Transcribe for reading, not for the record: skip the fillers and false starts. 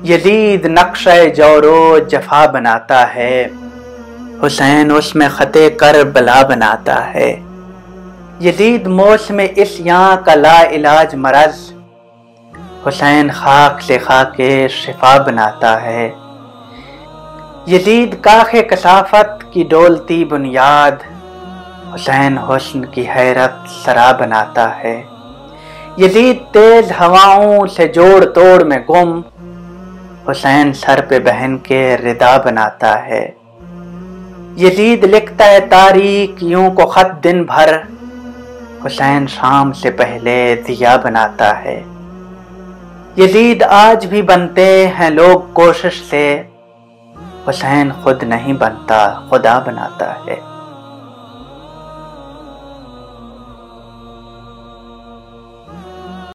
یزید نقشہ جور و جفا بناتا ہے، حسین اس میں خط کربلا بناتا ہے۔ یزید موسم عصیاں کا لا علاج مرض، حسین خاک سے خاک شفا بناتا ہے۔ یزید کاخ کثافت کی ڈولتی بنیاد، حسین حسن کی حیرت سرا بناتا ہے۔ یزید تیز ہواؤں سے جوڑ توڑ میں گم، حسین سر پہ بہن کے ردا بناتا ہے۔ یزید لکھتا ہے تاریکیوں کو خط دن بھر، حسین شام سے پہلے ضیا بناتا ہے۔ یزید آج بھی بنتے ہیں لوگ کوشش سے، حسین خود نہیں بنتا خدا بناتا ہے۔